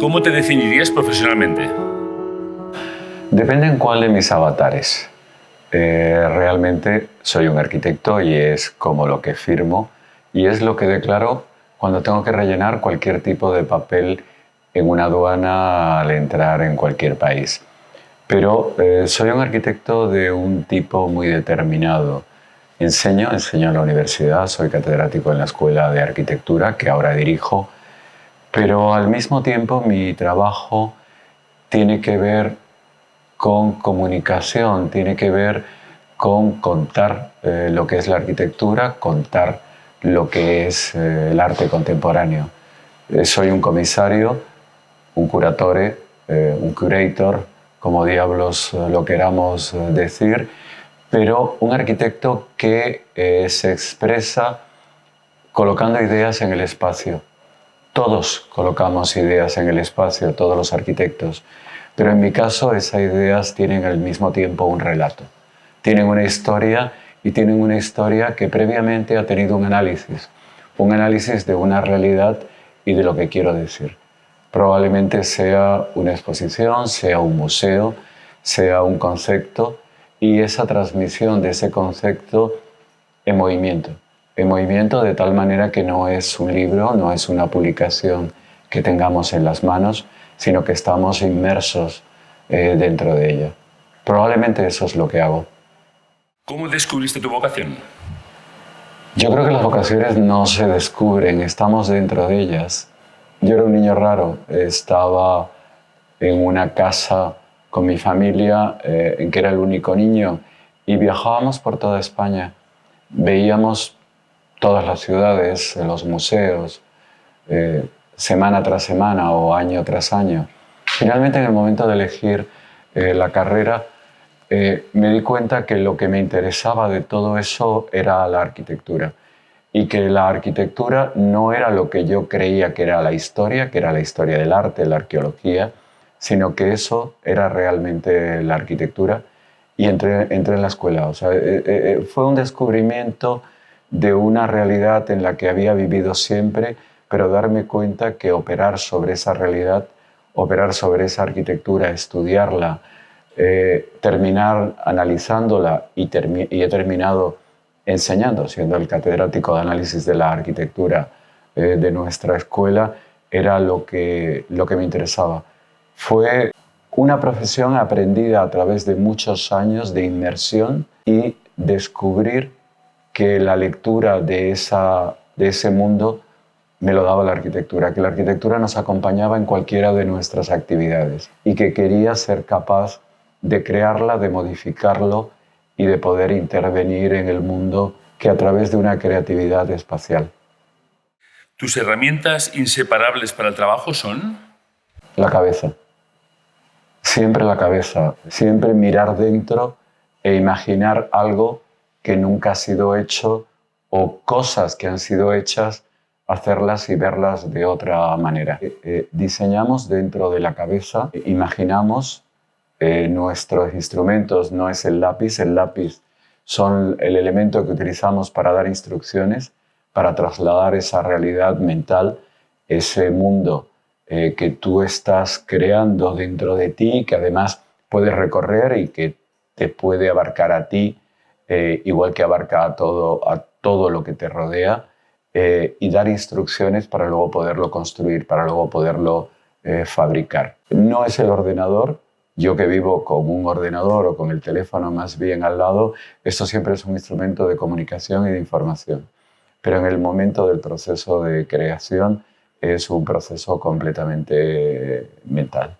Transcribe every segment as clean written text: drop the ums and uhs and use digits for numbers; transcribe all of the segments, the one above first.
¿Cómo te definirías profesionalmente? Depende en cuál de mis avatares. Realmente soy un arquitecto y es como lo que firmo y es lo que declaro cuando tengo que rellenar cualquier tipo de papel en una aduana al entrar en cualquier país. Pero soy un arquitecto de un tipo muy determinado. Enseño en la universidad, soy catedrático en la Escuela de Arquitectura que ahora dirijo, pero al mismo tiempo mi trabajo tiene que ver con comunicación, tiene que ver con contar lo que es la arquitectura, contar lo que es el arte contemporáneo. Soy un comisario, un curatore, un curator, como diablos lo queramos decir, pero un arquitecto que se expresa colocando ideas en el espacio. Todos colocamos ideas en el espacio, todos los arquitectos, pero en mi caso esas ideas tienen al mismo tiempo un relato. Tienen una historia y tienen una historia que previamente ha tenido un análisis de una realidad y de lo que quiero decir. Probablemente sea una exposición, sea un museo, sea un concepto y esa transmisión de ese concepto en movimiento de tal manera que no es un libro, no es una publicación que tengamos en las manos, sino que estamos inmersos dentro de ella. Probablemente eso es lo que hago. ¿Cómo descubriste tu vocación? Yo creo que las vocaciones no se descubren, estamos dentro de ellas. Yo era un niño raro, estaba en una casa con mi familia, en que era el único niño, y viajábamos por toda España. Veíamos todas las ciudades, los museos, semana tras semana o año tras año. Finalmente, en el momento de elegir la carrera, me di cuenta que lo que me interesaba de todo eso era la arquitectura y que la arquitectura no era lo que yo creía que era la historia del arte, la arqueología, sino que eso era realmente la arquitectura y entré en la escuela. O sea, fue un descubrimiento de una realidad en la que había vivido siempre, pero darme cuenta que operar sobre esa realidad, operar sobre esa arquitectura, estudiarla, terminar analizándola y he terminado enseñando, siendo el catedrático de análisis de la arquitectura de nuestra escuela, era lo que me interesaba. Fue una profesión aprendida a través de muchos años de inmersión y descubrir que la lectura de ese mundo me lo daba la arquitectura, que la arquitectura nos acompañaba en cualquiera de nuestras actividades y que quería ser capaz de crearla, de modificarlo y de poder intervenir en el mundo que a través de una creatividad espacial. ¿Tus herramientas inseparables para el trabajo son? La cabeza. Siempre la cabeza. Siempre mirar dentro e imaginar algo que nunca ha sido hecho o cosas que han sido hechas, hacerlas y verlas de otra manera. Diseñamos dentro de la cabeza, imaginamos nuestros instrumentos, no es el lápiz son el elemento que utilizamos para dar instrucciones, para trasladar esa realidad mental, ese mundo que tú estás creando dentro de ti, que además puedes recorrer y que te puede abarcar a ti, igual que abarca a todo lo que te rodea, y dar instrucciones para luego poderlo construir, para luego poderlo fabricar. No es el ordenador. Yo que vivo con un ordenador o con el teléfono más bien al lado, esto siempre es un instrumento de comunicación y de información. Pero en el momento del proceso de creación es un proceso completamente mental.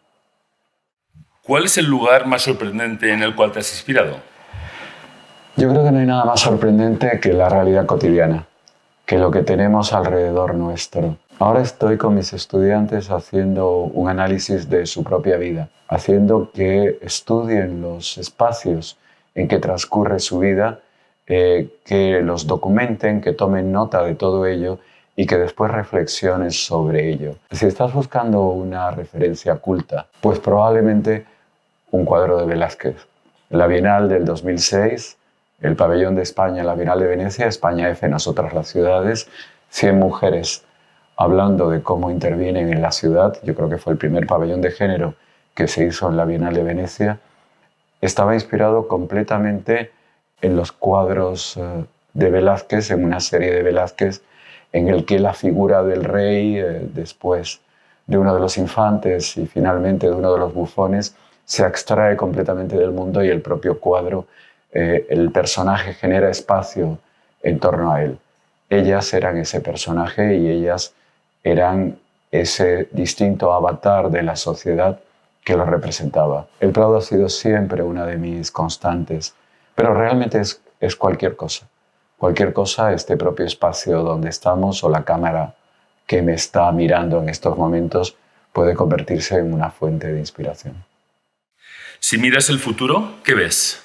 ¿Cuál es el lugar más sorprendente en el cual te has inspirado? Yo creo que no hay nada más sorprendente que la realidad cotidiana, que lo que tenemos alrededor nuestro. Ahora estoy con mis estudiantes haciendo un análisis de su propia vida, haciendo que estudien los espacios en que transcurre su vida, que los documenten, que tomen nota de todo ello y que después reflexionen sobre ello. Si estás buscando una referencia culta, pues probablemente un cuadro de Velázquez. La Bienal del 2006, el Pabellón de España, la Bienal de Venecia, España F, nosotras las ciudades, 100 mujeres. hablando de cómo intervienen en la ciudad. Yo creo que fue el primer pabellón de género que se hizo en la Bienal de Venecia. Estaba inspirado completamente en los cuadros de Velázquez, en una serie de Velázquez, en el que la figura del rey, después de uno de los infantes y finalmente de uno de los bufones, se extrae completamente del mundo y el propio cuadro, el personaje genera espacio en torno a él. Ellas eran ese personaje y ellas eran ese distinto avatar de la sociedad que lo representaba. El Prado ha sido siempre una de mis constantes, pero realmente es cualquier cosa. Cualquier cosa, este propio espacio donde estamos o la cámara que me está mirando en estos momentos puede convertirse en una fuente de inspiración. Si miras el futuro, ¿qué ves?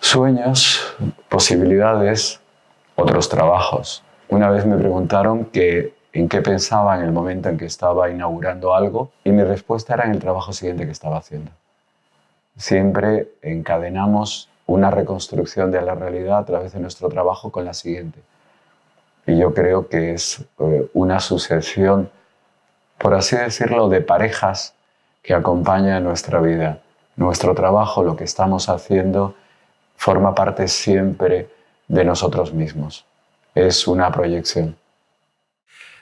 Sueños, posibilidades, otros trabajos. Una vez me preguntaron en qué pensaba en el momento en que estaba inaugurando algo y mi respuesta era en el trabajo siguiente que estaba haciendo. Siempre encadenamos una reconstrucción de la realidad a través de nuestro trabajo con la siguiente. Y yo creo que es una sucesión, por así decirlo, de parejas que acompañan nuestra vida. Nuestro trabajo, lo que estamos haciendo, forma parte siempre de nosotros mismos. Es una proyección.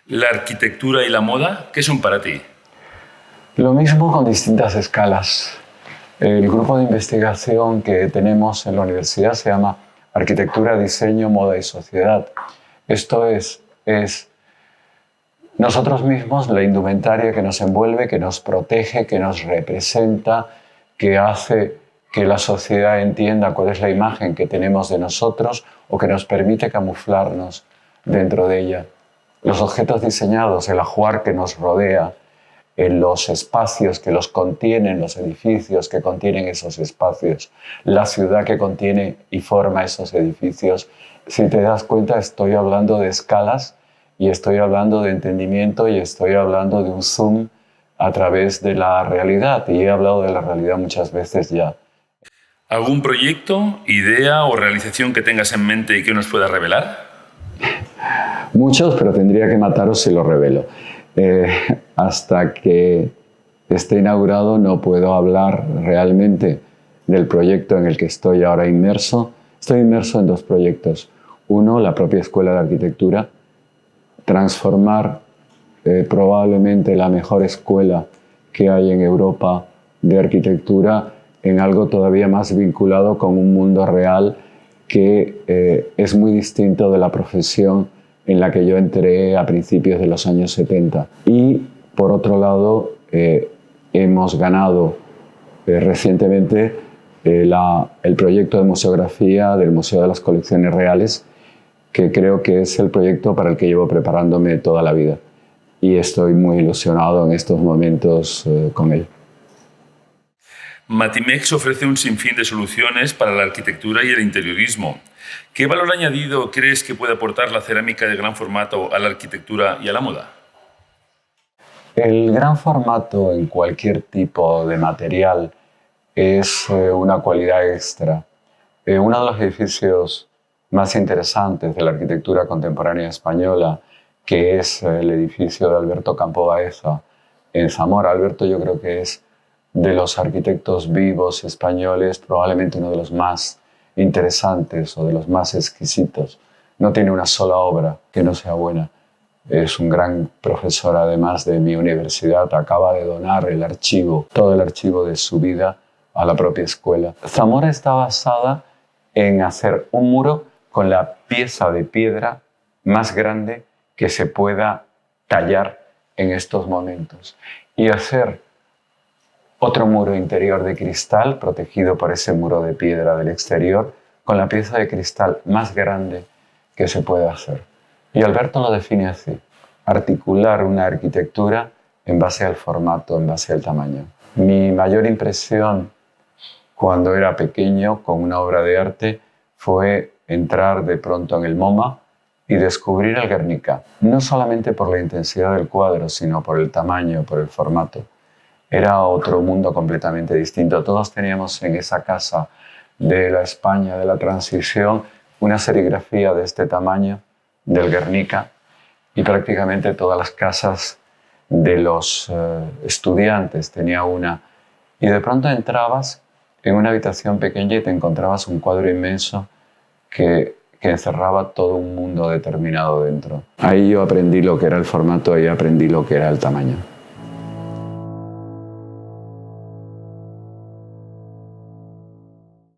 ¿La arquitectura y la moda, qué son para ti? Lo mismo con distintas escalas. El grupo de investigación que tenemos en la universidad se llama Arquitectura, Diseño, Moda y Sociedad. Esto es nosotros mismos, la indumentaria que nos envuelve, que nos protege, que nos representa, que hace que la sociedad entienda cuál es la imagen que tenemos de nosotros o que nos permite camuflarnos dentro de ella. Los objetos diseñados, el ajuar que nos rodea, en los espacios que los contienen, los edificios que contienen esos espacios, la ciudad que contiene y forma esos edificios. Si te das cuenta, estoy hablando de escalas y estoy hablando de entendimiento y estoy hablando de un zoom a través de la realidad. Y he hablado de la realidad muchas veces ya. ¿Algún proyecto, idea o realización que tengas en mente y que nos puedas revelar? Muchos, pero tendría que mataros si lo revelo. Hasta que esté inaugurado no puedo hablar realmente del proyecto en el que estoy ahora inmerso. Estoy inmerso en dos proyectos. Uno, la propia Escuela de Arquitectura, transformar probablemente la mejor escuela que hay en Europa de arquitectura en algo todavía más vinculado con un mundo real que es muy distinto de la profesión en la que yo entré a principios de los años 70. Y, por otro lado, hemos ganado recientemente el proyecto de museografía del Museo de las Colecciones Reales, que creo que es el proyecto para el que llevo preparándome toda la vida. Y estoy muy ilusionado en estos momentos con él. Matimex ofrece un sinfín de soluciones para la arquitectura y el interiorismo. ¿Qué valor añadido crees que puede aportar la cerámica de gran formato a la arquitectura y a la moda? El gran formato en cualquier tipo de material es una cualidad extra. Uno de los edificios más interesantes de la arquitectura contemporánea española, que es el edificio de Alberto Campo Baeza en Zamora. Alberto, yo creo que es de los arquitectos vivos españoles probablemente uno de los más interesantes o de los más exquisitos. No tiene una sola obra que no sea buena. Es un gran profesor, además, de mi universidad. Acaba de donar el archivo, todo el archivo de su vida, a la propia escuela. Zamora está basada en hacer un muro con la pieza de piedra más grande que se pueda tallar en estos momentos y hacer otro muro interior de cristal protegido por ese muro de piedra del exterior con la pieza de cristal más grande que se puede hacer. Y Alberto lo define así: articular una arquitectura en base al formato, en base al tamaño. Mi mayor impresión cuando era pequeño con una obra de arte fue entrar de pronto en el MoMA y descubrir el Guernica, no solamente por la intensidad del cuadro, sino por el tamaño, por el formato. Era otro mundo completamente distinto. Todos teníamos en esa casa de la España de la transición una serigrafía de este tamaño, del Guernica, y prácticamente todas las casas de los estudiantes tenía una. Y de pronto entrabas en una habitación pequeña y te encontrabas un cuadro inmenso que encerraba todo un mundo determinado dentro. Ahí yo aprendí lo que era el formato y aprendí lo que era el tamaño.